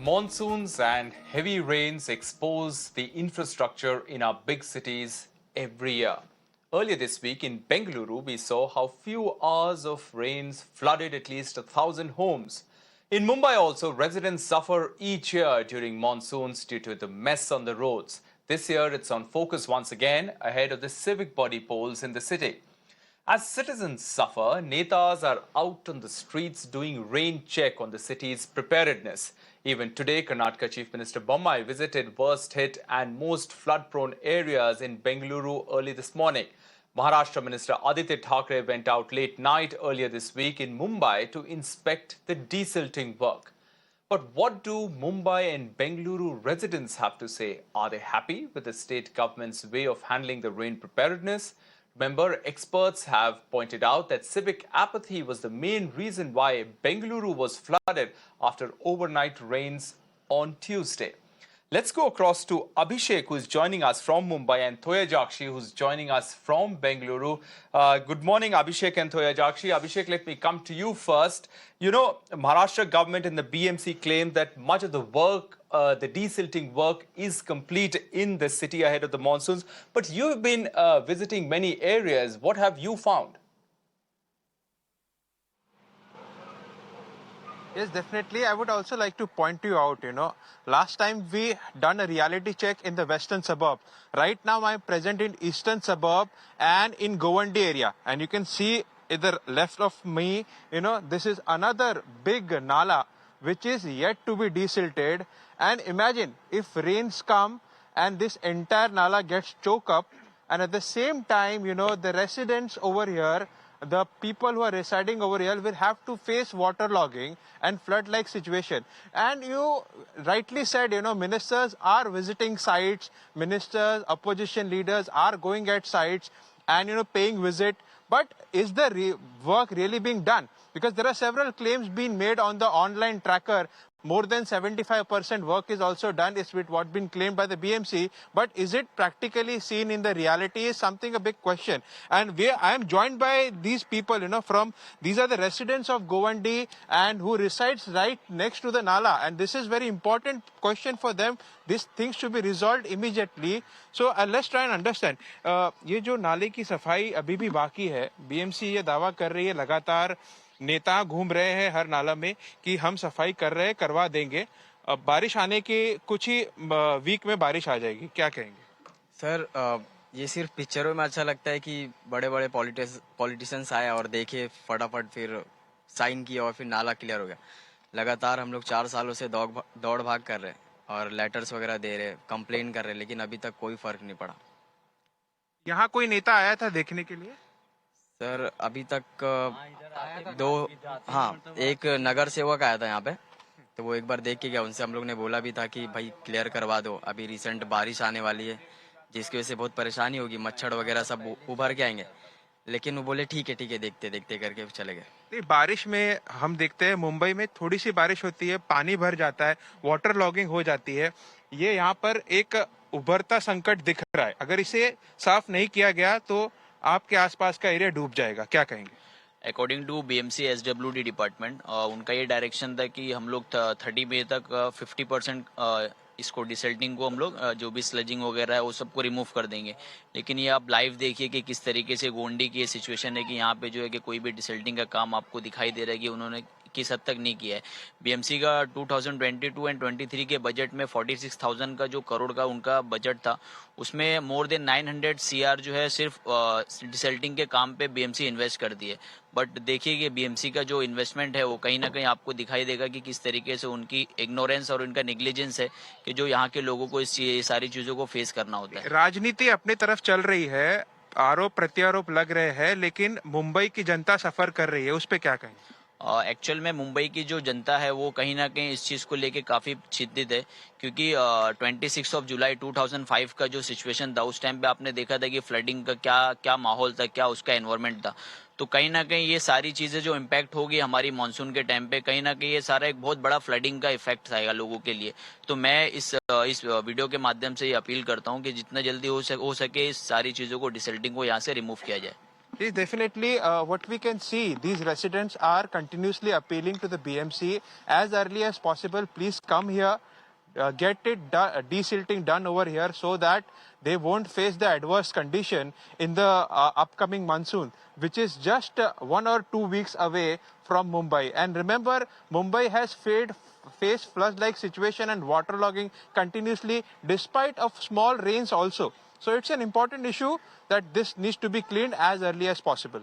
Monsoons and heavy rains expose the infrastructure in our big cities every year. Earlier this week in Bengaluru, we saw how few hours of rains flooded at least 1,000 homes. In Mumbai also, residents suffer each year during monsoons due to the mess on the roads. This year, it's on focus once again ahead of the civic body polls in the city. As citizens suffer, netas are out on the streets doing rain check on the city's preparedness. Even today, Karnataka Chief Minister Bommai visited worst-hit and most flood-prone areas in Bengaluru early this morning. Maharashtra Minister Aaditya Thackeray went out late night earlier this week in Mumbai to inspect the desilting work. But what do Mumbai and Bengaluru residents have to say? Are they happy with the state government's way of handling the rain preparedness? Remember, experts have pointed out that civic apathy was the main reason why Bengaluru was flooded after overnight rains on Tuesday. Let's go across to Abhishek, who is joining us from Mumbai, and Thoya Jakshi, who's joining us from Bengaluru. Good morning, Abhishek and Thoya Jakshi. Abhishek, let me come to you first. You know, Maharashtra government and the BMC claim that much of the work, the desilting work, is complete in the city ahead of the monsoons. But you've been visiting many areas. What have you found? Yes, definitely. I would also like to point you out, last time we done a reality check in the western suburb. Right now I'm present in eastern suburb and in Govandi area. And you can see either left of me, this is another big nala which is yet to be desilted. And imagine if rains come and this entire nala gets choked up, and at the same time, the residents over here, the people who are residing over here will have to face waterlogging and flood-like situation. And you rightly said, ministers are visiting sites, ministers, opposition leaders are going at sites and, paying visit. But is the work really being done? Because there are several claims being made on the online tracker. More than 75% work is also done, is with what been claimed by the BMC. But is it practically seen in the reality is something a big question. And I am joined by these people, these are the residents of Govandi and who resides right next to the Nala. And this is very important question for them. These things should be resolved immediately. So let's try and understand. ये जो नाले की सफाई अभी भी बाकी है, BMC ये दावा कर रही है लगातार, नेता घूम रहे हैं हर नाला में कि हम सफाई कर रहे हैं, करवा देंगे. अब बारिश आने के कुछ ही वीक में बारिश आ जाएगी, क्या कहेंगे? सर, ये सिर्फ पिक्चरों में अच्छा लगता है कि बड़े बड़े पॉलिटिशियंस आए और देखे, फटाफट फिर साइन किया और फिर नाला क्लियर हो गया. लगातार हम लोग 4 सालों से दौड़ भाग कर रहे हैं और लेटर्स वगैरह दे रहे, कंप्लेन कर रहे, लेकिन अभी तक कोई फर्क नहीं पड़ा. यहाँ कोई नेता आया था देखने के लिए? सर, अभी तक एक नगर सेवक आया था यहाँ पे, तो वो एक बार देख के गया. उनसे हम लोग ने बोला भी था कि भाई क्लियर करवा दो, अभी रिसेंट बारिश आने वाली है जिसकी वजह से बहुत परेशानी होगी, मच्छर वगैरह सब उभर के आएंगे. लेकिन वो बोले ठीक है देखते करके चले गए. नहीं, बारिश में हम देखते हैं मुंबई में थोड़ी सी बारिश होती है, पानी भर जाता है, वाटर लॉगिंग हो जाती है. ये यहाँ पर एक उभरता संकट दिख रहा है. अगर इसे साफ नहीं किया गया तो आपके आसपास का एरिया डूब जाएगा, क्या कहेंगे? According to BMC SWD department, उनका ये डायरेक्शन था कि हम लोग 30 मई तक 50% इसको डिसल्टिंग को हम लोग जो भी स्लजिंग वगैरह है वो सबको रिमूव कर देंगे. लेकिन ये आप लाइव देखिए कि किस तरीके से गोंडी की ये सिचुएशन है कि यहाँ पे जो है कि कोई भी डिसल्टिंग का काम आपको दिखाई दे रहा है कि उन्होंने किस हद तक नहीं किया है. BMC का 2022 एंड 23 के बजट में 46,000 का जो करोड़ का उनका बजट था, उसमें मोर देन 900 CR जो है सिर्फ डिसल्टिंग के काम पे BMC इन्वेस्ट कर दिए. बट देखिए कि BMC का जो इन्वेस्टमेंट है वो कहीं ना कहीं आपको दिखाई देगा कि किस तरीके से उनकी इग्नोरेंस और उनका नेग्लिजेंस है कि जो यहाँ के लोगों को इस सारी चीजों को फेस करना होता है. राजनीति अपनी तरफ चल रही है, आरोप प्रत्यारोप लग रहे हैं, लेकिन मुंबई की जनता सफर कर रही है, उस पर क्या कहें? एक्चुअल में मुंबई की जो जनता है वो कहीं ना कहीं इस चीज़ को लेके काफ़ी चिंतित है, क्योंकि 26 जुलाई 2005 का जो सिचुएशन था उस टाइम पे आपने देखा था कि फ्लडिंग का क्या माहौल था, क्या उसका एनवायरनमेंट था. तो कहीं ना कहीं ये सारी चीज़ें जो इम्पैक्ट होगी हमारी मानसून के टाइम पे, कहीं ना कहीं ये सारा एक बहुत बड़ा फ्लडिंग का इफेक्ट आएगा लोगों के लिए. तो मैं इस वीडियो के माध्यम से ये अपील करता हूँ कि जितना जल्दी हो सके इस सारी चीज़ों को, डिसल्टिंग को यहाँ से रिमूव किया जाए. Yes, definitely. What we can see, these residents are continuously appealing to the BMC as early as possible. Please come here, get it desilting done over here so that they won't face the adverse condition in the upcoming monsoon, which is just 1 or 2 weeks away from Mumbai. And remember, Mumbai has faced flood-like situation and waterlogging continuously despite of small rains also. So it's an important issue that this needs to be cleaned as early as possible.